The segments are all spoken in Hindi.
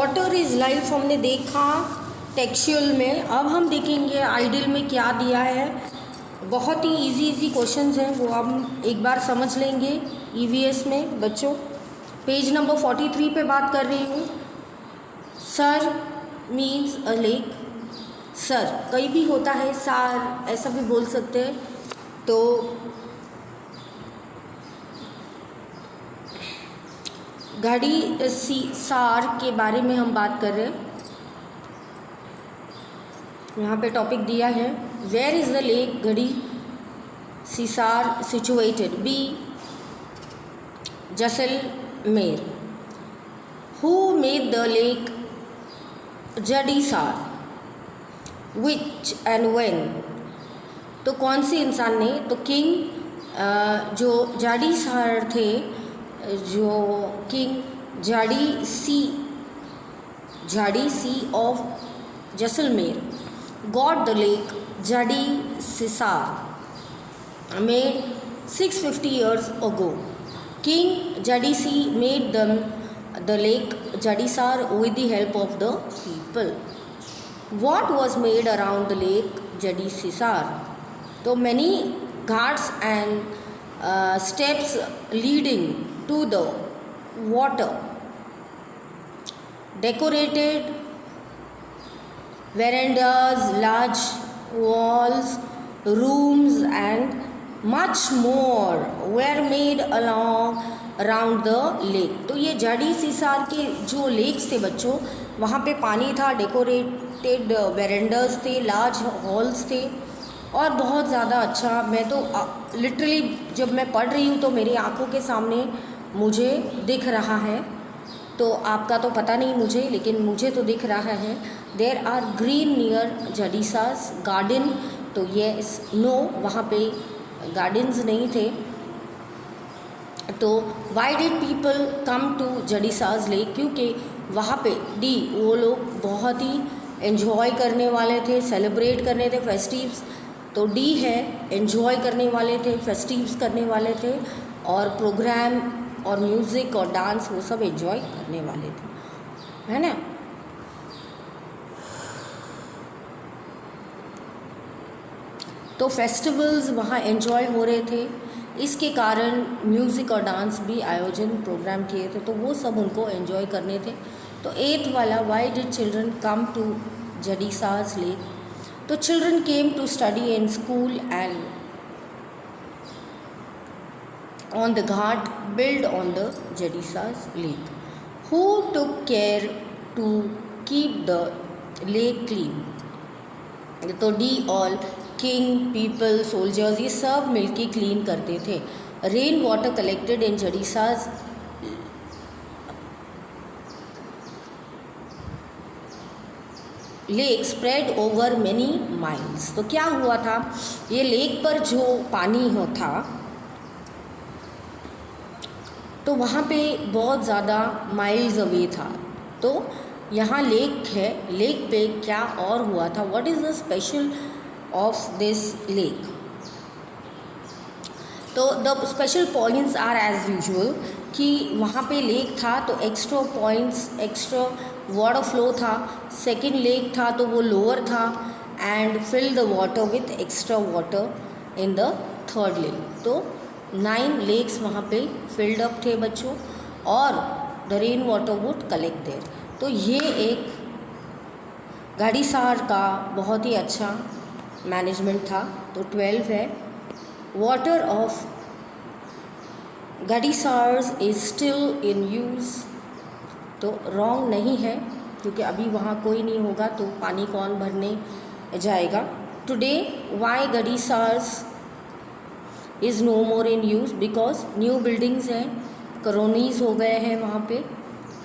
वाटर इज़ लाइफ हमने देखा टेक्सचुअल में। अब हम देखेंगे आइडियल में क्या दिया है। बहुत ही इजी क्वेश्चंस हैं, वो हम एक बार समझ लेंगे ईवीएस में बच्चों। पेज नंबर 43 पे बात कर रही हूँ। सर मीन्स अ लेक। सर कहीं भी होता है, सार ऐसा भी बोल सकते हैं। तो घड़ी सार के बारे में हम बात कर रहे हैं। यहाँ पे टॉपिक दिया है, where is the lake Gadisar situated? B Jaisalmer. Who made the lake Gadisar? Which and when? तो कौन से इंसान ने? तो किंग जो जाड़ीसार थे, जो king Gadsi of Jaisalmer got the lake Gadisar made 650 years ago. King Jadisi made them the lake Jadisar with the help of the people. What was made around the lake Jadisar? So many ghats and steps leading to the water, decorated verandas, large walls, rooms and much more were made around the lake. तो ये जड़ी सीसार के जो लेक्स थे बच्चों, वहाँ पे पानी था, डेकोरेटेड वेरेंडर्स थे, लार्ज हॉल्स थे और बहुत ज़्यादा अच्छा। मैं तो लिटरली जब मैं पढ़ रही हूँ तो मेरी आंखों के सामने मुझे दिख रहा है। तो आपका तो पता नहीं मुझे, लेकिन मुझे तो दिख रहा है। There are green near Gadisar garden. तो ये नो, वहाँ पे गार्डन्स नहीं थे। तो why did people come to Gadisar lake? क्योंकि वहाँ पे डी वो लोग बहुत ही एंजॉय करने वाले थे, सेलिब्रेट करने थे फेस्टिव्स। तो डी है एंजॉय करने वाले थे, फेस्टिव्स करने वाले थे और प्रोग्राम और म्यूज़िक और डांस वो सब एंजॉय करने वाले थे, है ना। तो फेस्टिवल्स वहाँ एंजॉय हो रहे थे, इसके कारण म्यूज़िक और डांस भी आयोजन प्रोग्राम किए थे, तो वो सब उनको एंजॉय करने थे। तो 8th वाला, why did children come to Gadisar lake? तो children came to study in school and on the ghat built on the Jadisa's lake. Who took care to keep the lake clean? तो the all, king, people, soldiers, ये सब मिलके क्लीन करते थे। Rain water collected in Gadisar lake spread over many miles. तो क्या हुआ था, ये लेक पर जो पानी था तो वहाँ पे बहुत ज़्यादा माइल्स अवे था। तो यहाँ लेक है, लेक पे क्या और हुआ था? What is the special of this lake? तो the special points are as usual कि वहाँ पे लेक था तो extra points, extra water flow था। सेकेंड लेक था तो वो लोअर था and fill the water with extra water in the third lake. तो 9 लेक्स वहाँ पे फिल्ड अप थे बच्चों और the rain water would collect there. तो ये एक गाड़ीसार का बहुत ही अच्छा मैनेजमेंट था। तो 12 है, water of Gadisar's is still in use. तो रॉन्ग नहीं है क्योंकि अभी वहाँ कोई नहीं होगा तो पानी कौन भरने जाएगा। Today why Gadisar's is no more in use? Because new buildings हैं, कॉलोनीज हो गए हैं वहाँ पे,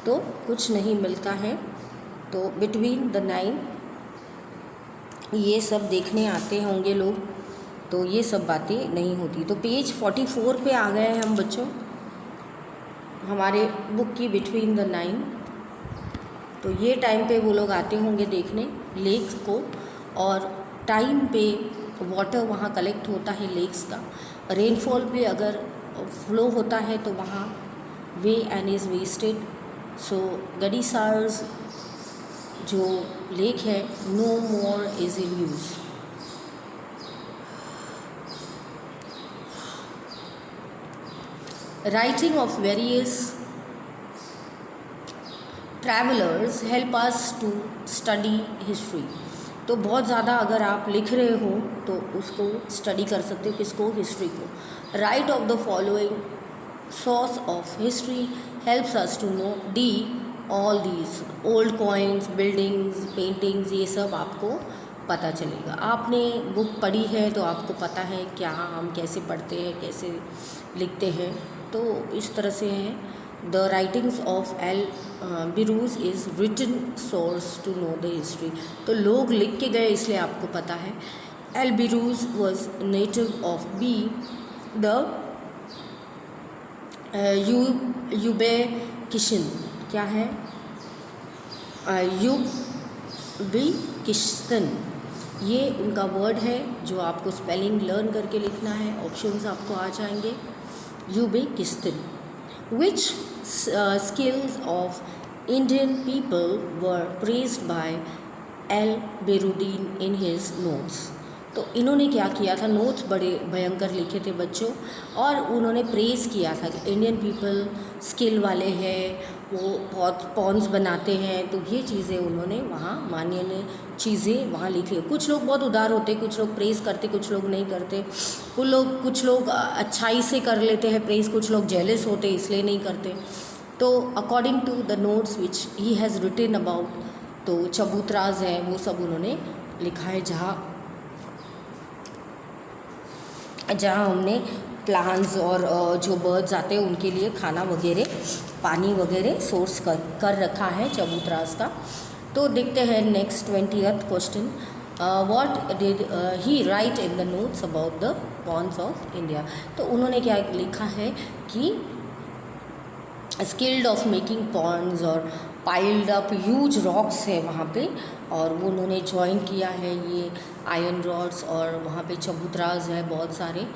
तो कुछ नहीं मिलता है। तो बिटवीन द 9 ये सब देखने आते होंगे लोग, तो ये सब बातें नहीं होती। तो पेज 44 पे आ गए हैं हम बच्चों हमारे बुक की बिटवीन द 9। तो ये टाइम पे वो लोग आते होंगे देखने लेक्स को, और टाइम पे वाटर वहाँ कलेक्ट होता है लेक्स का। रेनफॉल भी अगर फ्लो होता है तो वहाँ way and is wasted. So गाड़ीसार्स जो लेक है no more is in use. Writing of various travellers help us to study history. तो बहुत ज़्यादा अगर आप लिख रहे हो तो उसको स्टडी कर सकते हो, किसको, हिस्ट्री को। Write of the following source of history helps us to know the all these old coins, buildings, paintings, ये सब आपको पता चलेगा। आपने बुक पढ़ी है तो आपको पता है क्या हम कैसे पढ़ते हैं, कैसे लिखते हैं। तो इस तरह से है। The writings of Al Biruni is written source to know the history. तो लोग लिख के गए इसलिए आपको पता है। Al Biruni was native of be the Uzbekistan. क्या है? यूबेकिशन, ये उनका वर्ड है जो आपको स्पेलिंग लर्न करके लिखना है। ऑप्शंस आपको आ जाएंगे। यूबेकिस्तान। Which skills of Indian people were praised by Al-Birudin in his notes? तो इन्होंने क्या किया था, नोट्स बड़े भयंकर लिखे थे बच्चों, और उन्होंने प्रेज़ किया था कि इंडियन पीपल स्किल वाले हैं, वो बहुत पॉन्स बनाते हैं। तो ये चीज़ें उन्होंने वहाँ माननीय चीज़ें वहाँ लिखी है। कुछ लोग बहुत उदार होते, कुछ लोग प्रेज़ करते, कुछ लोग नहीं करते। कुछ लोग अच्छाई से कर लेते हैं प्रेज़, कुछ लोग जेलस होते इसलिए नहीं करते। तो according to the notes which he has written about, तो चबूतराज हैं वो सब उन्होंने लिखा है, जहाँ हमने प्लांट्स और जो बर्ड्स आते हैं उनके लिए खाना वगैरह, पानी वगैरह सोर्स कर रखा है चबूतराज का। तो देखते हैं next 20th question. What did he write in the notes about the ponds of India. तो उन्होंने क्या लिखा है कि स्किल्ड ऑफ मेकिंग पॉन्ड्स और पाइल्ड अप ह्यूज रॉक्स है वहाँ पे, और वो उन्होंने ज्वाइन किया है ये आयरन रॉड्स, और वहाँ पे चबूतराज है बहुत सारे।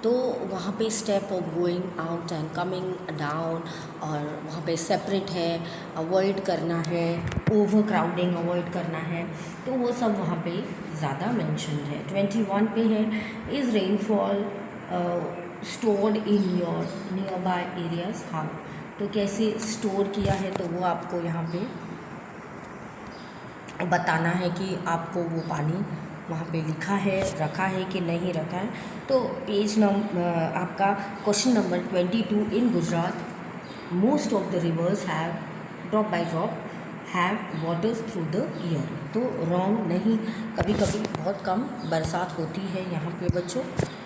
तो वहाँ पे step of going out and coming down, और वहाँ पे सेपरेट है, अवॉइड करना है, ओवर क्राउडिंग अवॉइड करना है। तो वो सब वहाँ पे ज़्यादा मेंशन्ड है। 21 पे है, is rainfall stored in your near by areas. हाँ, तो कैसे स्टोर किया है तो वो आपको यहाँ पे बताना है कि आपको वो पानी वहाँ पे लिखा है, रखा है कि नहीं रखा है। तो आपका question number 22, in Gujarat most of the reverse have drop by drop have waters through the year. तो रॉन्ग नहीं, कभी कभी बहुत कम बरसात होती है यहाँ पे बच्चों,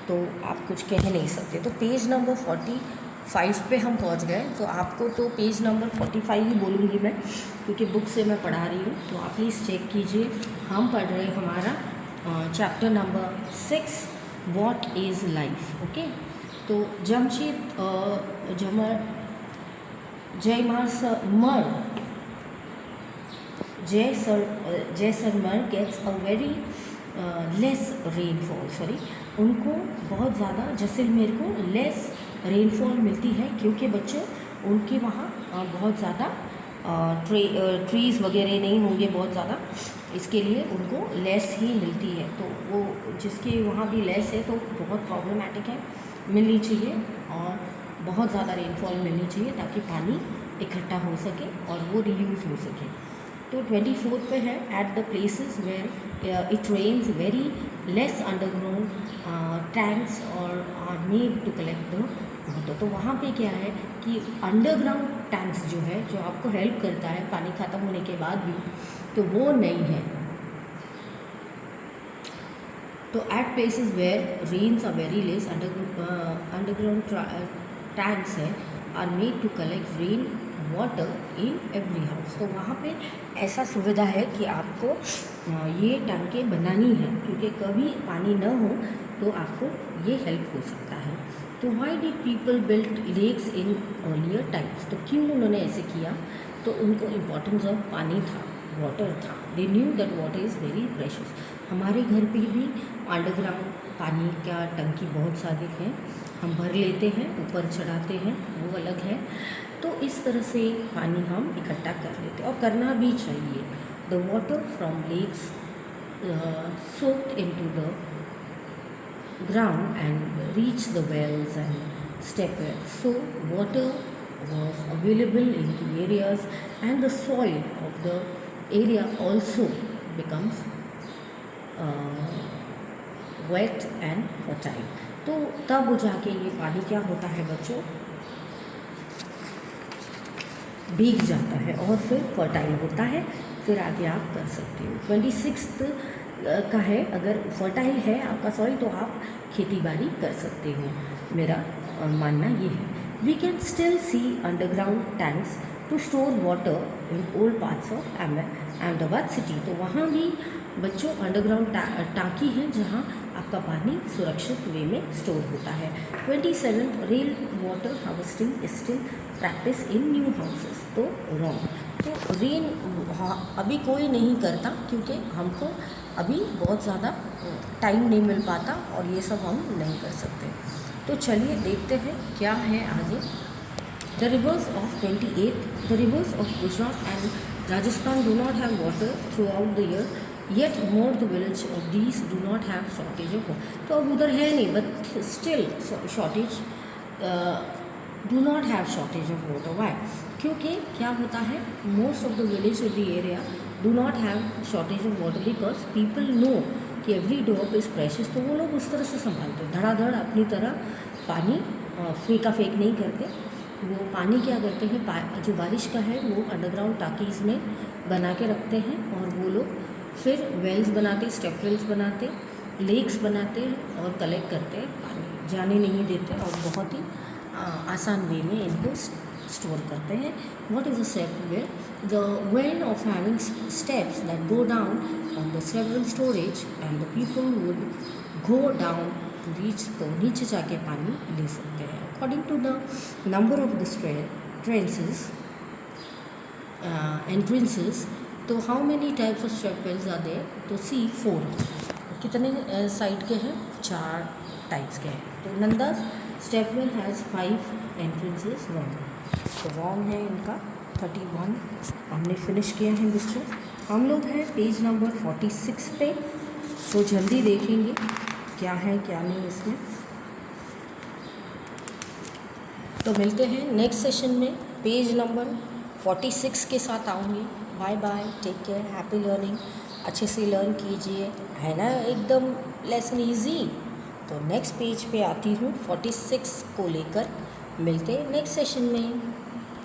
तो आप कुछ कह नहीं सकते। तो पेज नंबर 45 पे हम पहुँच गए। तो आपको तो पेज नंबर 45 ही बोलूँगी मैं, क्योंकि बुक से मैं पढ़ा रही हूँ। तो आप प्लीज़ चेक कीजिए। हम पढ़ रहे हैं हमारा chapter number 6, what is life. Okay, तो Jaisalmer gets a very less rainfall. उनको बहुत ज़्यादा, जैसलमेर को लेस रेनफॉल मिलती है, क्योंकि बच्चों उनके वहाँ बहुत ज़्यादा ट्रीज़ वगैरह नहीं होंगे बहुत ज़्यादा, इसके लिए उनको लेस ही मिलती है। तो वो जिसके वहाँ भी लेस है तो बहुत प्रॉब्लमेटिक है, मिलनी चाहिए, और बहुत ज़्यादा रेनफॉल मिलनी चाहिए ताकि पानी इकट्ठा हो सके और वो रीयूज़ हो सके। तो 24 पे है, at the places where it rains very less underground tanks और are made to collect the water. तो वहाँ पे क्या है कि अंडरग्राउंड टैंक्स जो है, जो आपको हेल्प करता है पानी ख़त्म होने के बाद भी, तो वो नहीं है। तो at places where rains are very less underground tanks है are made to collect rain water in every house. तो वहाँ पे ऐसा सुविधा है कि आपको ये टंके बनानी है, क्योंकि कभी पानी न हो तो आपको ये हेल्प हो सकता है। तो why did people build lakes in earlier times. तो क्यों उन्होंने ऐसे किया, तो उनको इम्पोर्टेंस ऑफ पानी था, वाटर था। They knew that water is very precious. हमारे घर पे भी अंडरग्राउंड पानी का टंकी बहुत सारी है, हम भर लेते हैं, ऊपर चढ़ाते हैं, वो अलग है। तो इस तरह से पानी हम इकट्ठा कर लेते हैं, और करना भी चाहिए। The water from lakes soaked into the ground and reached the wells and stepwells. So water was available in the areas, and the soil of the area also becomes wet and fertile. तो तब जाके ये पानी क्या होता है बच्चों, भीग जाता है और फिर फर्टाइल होता है। फिर आगे आप कर सकते हो। 26 का है, अगर फर्टाइल है आपका सॉइल तो आप खेती बाड़ी कर सकते हो, मेरा मानना ये है। We can still see underground tanks to store water in old parts of Ahmedabad city. तो वहाँ भी बच्चों अंडरग्राउंड टाँकी है जहाँ आपका पानी सुरक्षित वे में स्टोर होता है। 27 rail water harvesting is still practice in new houses. तो रॉन्ग। तो रेन अभी कोई नहीं करता क्योंकि हमको अभी बहुत ज़्यादा टाइम नहीं मिल पाता और ये सब हम नहीं कर सकते। तो चलिए देखते हैं क्या है आगे। The rivers of 28, the rivers of Gujarat and Rajasthan do not have water throughout the year, yet more the village of these do not have shortage of water. तो अब उधर है नहीं, but still shortage, do not have shortage of water. Why? क्योंकि क्या होता है, most of the village of the area do not have shortage of water because people know कि एवरी ड्रॉप इज़ प्रेशियस। तो वो लोग उस तरह से संभालते हैं, धड़ाधड़ अपनी तरह पानी फेंका फेंक नहीं करते। वो पानी क्या करते हैं, जो बारिश का है वो अंडरग्राउंड टाकीज़ में बना के रखते हैं और वो लोग फिर वेल्स बनाते, स्टेप वेल्स बनाते, लेक्स बनाते हैं और कलेक्ट करते हैं, पानी जाने नहीं देते और बहुत ही आसान वे में इनको स्टोर करते हैं। What is a step well? The well of having steps that go down on the several storage and the people would go down to reach. तो नीचे जाके पानी ले सकते हैं। According to the number of the entrances, तो how many types of step wells are there? तो सी 4। कितने साइड के हैं? 4 टाइप्स के हैं। तो Nanda's step well has 5 entrances। Wrong. तो रॉन्ग है इनका 31। हमने फिनिश किया है बच्चों। हम लोग हैं पेज नंबर 46 पे, तो जल्दी देखेंगे क्या है क्या नहीं इसमें। तो मिलते हैं नेक्स्ट सेशन में, पेज नंबर 46 के साथ आऊँगी। Bye bye, take care, happy learning. अच्छे से लर्न कीजिए, है ना एकदम लेसन इजी। तो नेक्स्ट पेज पे आती हूँ 46 को लेकर। मिलते हैं नेक्स्ट सेशन में।